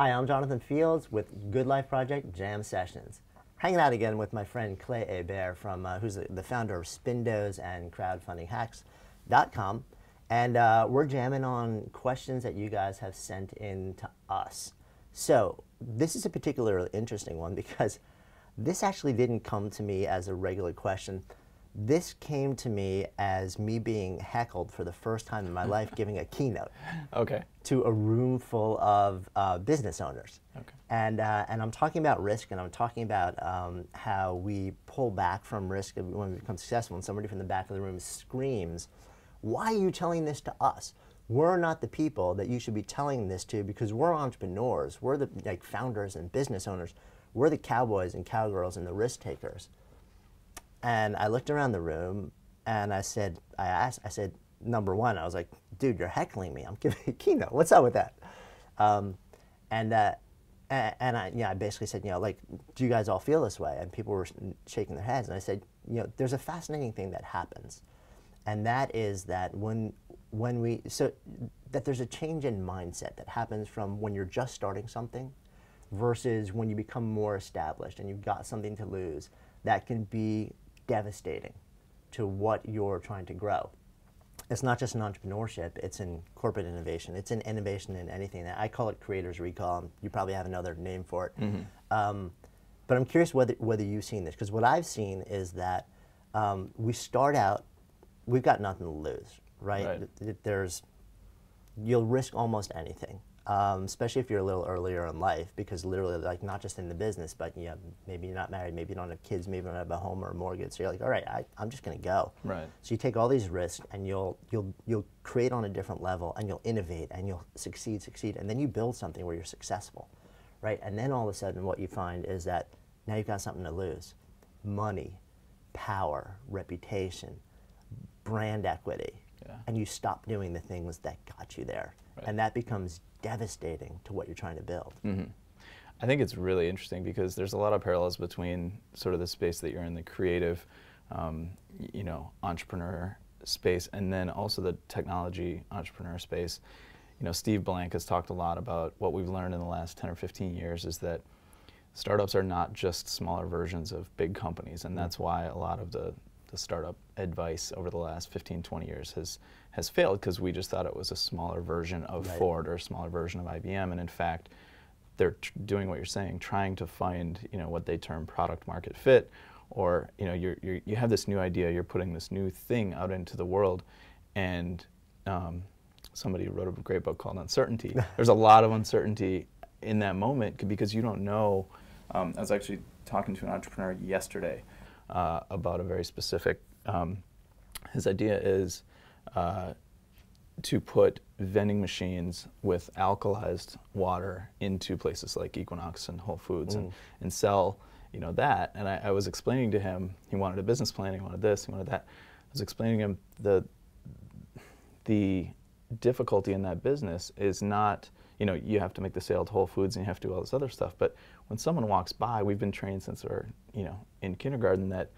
Hi, I'm Jonathan Fields with Good Life Project Jam Sessions. Hanging out again with my friend Clay Hebert, from who's the founder of Spindos and crowdfundinghacks.com. And we're jamming on questions that you guys have sent in to us. So this is a particularly interesting one because this actually didn't come to me as a regular question. This came to me as me being heckled for the first time in my life giving a keynote to a room full of business owners. And I'm talking about risk, and I'm talking about how we pull back from risk when we become successful, and somebody from the back of the room screams, "Why are you telling this to us? We're not the people that you should be telling this to, because we're entrepreneurs. We're the founders and business owners. We're the cowboys and cowgirls and the risk takers." And I looked around the room and I said, number one, I was like, dude, you're heckling me. I'm giving a keynote. What's up with that? I basically said, do you guys all feel this way? And people were shaking their heads. And I said, there's a fascinating thing that happens. And that is that that there's a change in mindset that happens from when you're just starting something versus when you become more established and you've got something to lose. That can be devastating to what you're trying to grow. It's not just in entrepreneurship, it's in corporate innovation. It's in innovation in anything. I call it creator's recall. You probably have another name for it. But I'm curious whether you've seen this, because what I've seen is that we start out, we've got nothing to lose, right? You'll risk almost anything. Especially if you're a little earlier in life, because literally, not just in the business, but maybe you're not married, maybe you don't have kids, maybe you don't have a home or a mortgage. So you're like, all right, I'm just going to go. So you take all these risks, and you'll create on a different level, and you'll innovate, and you'll succeed, and then you build something where you're successful, right? And then all of a sudden, what you find is that now you've got something to lose: money, power, reputation, brand equity, and you stop doing the things that got you there, and that becomes devastating to what you're trying to build. I think it's really interesting because there's a lot of parallels between sort of the space that you're in, the creative, entrepreneur space, and then also the technology entrepreneur space. Steve Blank has talked a lot about what we've learned in the last 10 or 15 years is that startups are not just smaller versions of big companies, and that's why a lot of the startup advice over the last 15, 20 years has failed, because we just thought it was a smaller version of Ford or a smaller version of IBM, and in fact they're doing what you're saying, trying to find what they term product market fit, or you have this new idea, you're putting this new thing out into the world, and somebody wrote a great book called Uncertainty. There's a lot of uncertainty in that moment because you don't know. I was actually talking to an entrepreneur yesterday about a very specific, his idea is to put vending machines with alkalized water into places like Equinox and Whole Foods and sell that. And I was explaining to him, he wanted a business plan, he wanted this, he wanted that. I was explaining to him the difficulty in that business is not, you have to make the sale to Whole Foods and you have to do all this other stuff, but when someone walks by, we've been trained since we're in kindergarten that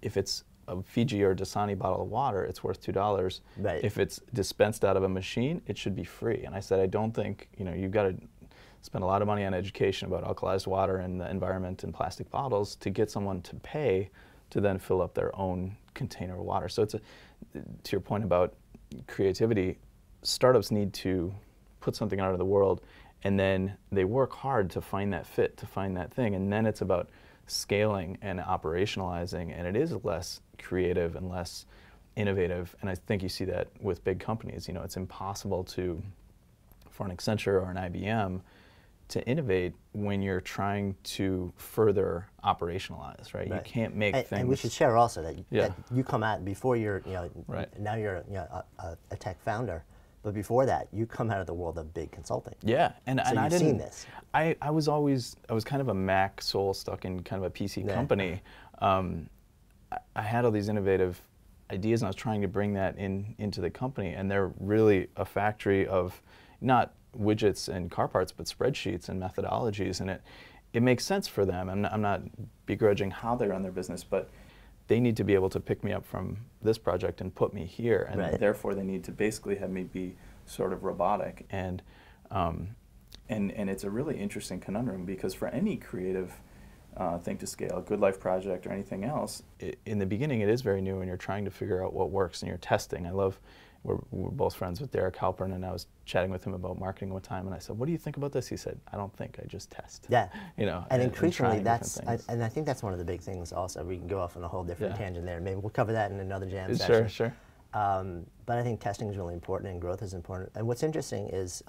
if it's a Fiji or Dasani bottle of water, it's worth $2. If it's dispensed out of a machine, it should be free. And I said, I don't think, you've got to spend a lot of money on education about alkalized water and the environment and plastic bottles to get someone to pay to then fill up their own container of water. So to your point about creativity, startups need to put something out of the world, and then they work hard to find that fit, to find that thing, and then it's about scaling and operationalizing, and it is less creative and less innovative. And I think you see that with big companies. It's impossible for an Accenture or an IBM to innovate when you're trying to further operationalize, right? You can't make things. And we should share also that you come out before you're, now you're a tech founder. But before that, you come out of the world of big consulting. Yeah, and so I you've seen this. I was kind of a Mac soul stuck in kind of a PC company. I had all these innovative ideas, and I was trying to bring that into the company, and they're really a factory of not widgets and car parts, but spreadsheets and methodologies, and it makes sense for them. I'm not begrudging how they run their business, but they need to be able to pick me up from this project and put me here, and therefore they need to basically have me be sort of robotic. And And it's a really interesting conundrum, because for any creative thing to scale, a Good Life project or anything else, in the beginning it is very new and you're trying to figure out what works and you're testing. We're both friends with Derek Halpern, and I was chatting with him about marketing one time, and I said, what do you think about this? He said, I don't think, I just test. Yeah. You know, and increasingly and I think that's one of the big things also. We can go off on a whole different Yeah. tangent there. Maybe we'll cover that in another jam Sure, section. sure. But I think testing is really important and growth is important. And what's interesting is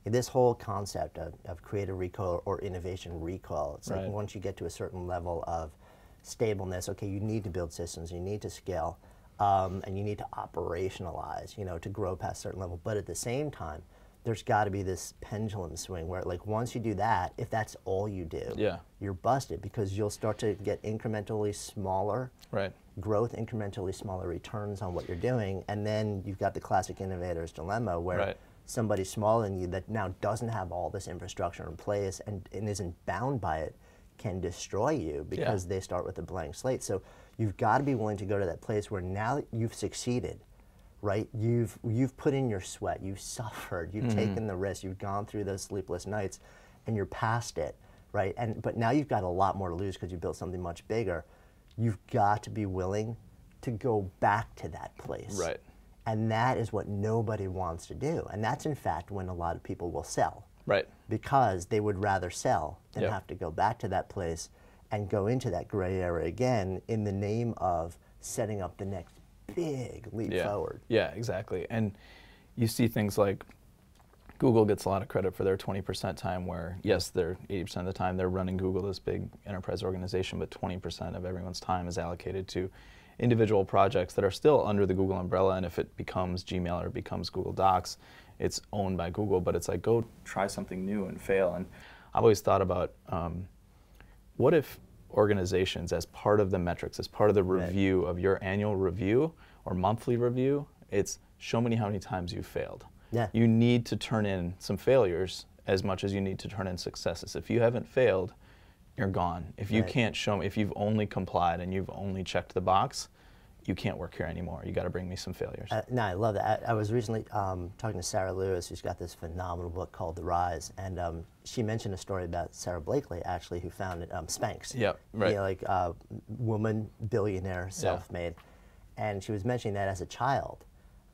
this whole concept of creative recoil or innovation recoil. It's like Right. once you get to a certain level of stableness, okay, you need to build systems, you need to scale, and you need to operationalize, you know, to grow past a certain level. But at the same time, there's got to be this pendulum swing where, like, once you do that, if that's all you do, Yeah. you're busted, because you'll start to get incrementally smaller Right. growth, incrementally smaller returns on what you're doing, and then you've got the classic innovator's dilemma where Right. somebody smaller than you that now doesn't have all this infrastructure in place and isn't bound by it can destroy you because they start with a blank slate. So you've got to be willing to go to that place where now that you've succeeded, right? You've put in your sweat, you've suffered, you've taken the risk, you've gone through those sleepless nights, and you're past it, right? But now you've got a lot more to lose because you built something much bigger. You've got to be willing to go back to that place. Right. And that is what nobody wants to do. And that's in fact when a lot of people will sell. Right. Because they would rather sell than Yep. have to go back to that place and go into that gray area again in the name of setting up the next big leap forward. Yeah, exactly. And you see things like Google gets a lot of credit for their 20% time where, yes, they're 80% of the time they're running Google, this big enterprise organization, but 20% of everyone's time is allocated to individual projects that are still under the Google umbrella, and if it becomes Gmail or it becomes Google Docs, it's owned by Google, but it's like, go try something new and fail. And I've always thought about, what if organizations, as part of the metrics, as part of the review of your annual review or monthly review, it's show me how many times you failed. Yeah. You need to turn in some failures as much as you need to turn in successes. If you haven't failed, you're gone. If you can't show me, if you've only complied and you've only checked the box, you can't work here anymore. You got to bring me some failures. No, I love that. I was recently talking to Sarah Lewis, who's got this phenomenal book called The Rise, and she mentioned a story about Sarah Blakely, actually, who founded Spanx. Yep, right. You know, like woman, billionaire, self-made. And she was mentioning that as a child,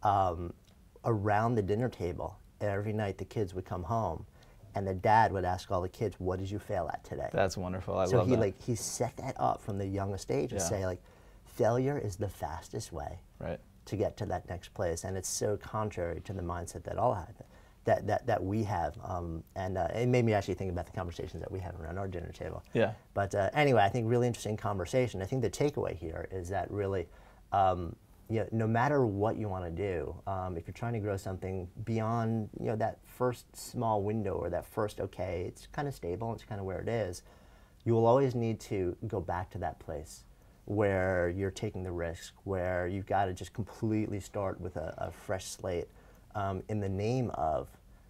around the dinner table, every night the kids would come home, and the dad would ask all the kids, "What did you fail at today?" That's wonderful. I so love that. he set that up from the youngest age and say, like, failure is the fastest way to get to that next place, and it's so contrary to the mindset that all have, that we have, and it made me actually think about the conversations that we have around our dinner table. Yeah. But anyway, I think really interesting conversation. I think the takeaway here is that really, you know, no matter what you want to do, if you're trying to grow something beyond, you know, that first small window or that first, okay, it's kind of stable, it's kind of where it is, you will always need to go back to that place where you're taking the risk, where you've got to just completely start with a fresh slate in the name of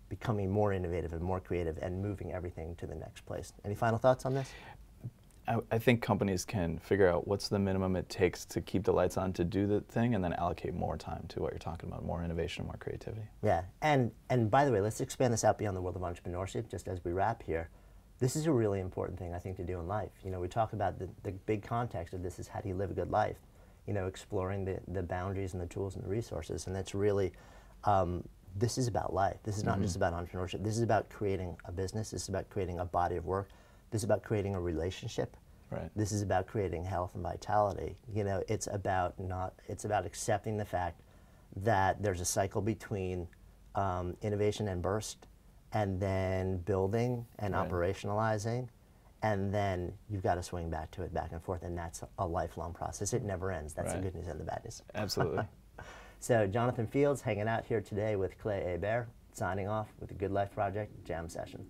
becoming more innovative and more creative and moving everything to the next place. Any final thoughts on this? I think companies can figure out what's the minimum it takes to keep the lights on to do the thing, and then allocate more time to what you're talking about, more innovation, more creativity. Yeah, and by the way, let's expand this out beyond the world of entrepreneurship, just as we wrap here. This is a really important thing, I think, to do in life. You know, we talk about the big context of this is how do you live a good life, you know, exploring the boundaries and the tools and the resources, and that's really, this is about life. This is not just about entrepreneurship. This is about creating a business. This is about creating a body of work. This is about creating a relationship. Right. This is about creating health and vitality. You know, it's about accepting the fact that there's a cycle between innovation and burst, and then building and operationalizing, and then you've got to swing back to it, back and forth, and that's a lifelong process. It never ends. That's the good news and the bad news. Absolutely. So Jonathan Fields hanging out here today with Clay Hebert, signing off with the Good Life Project Jam Session.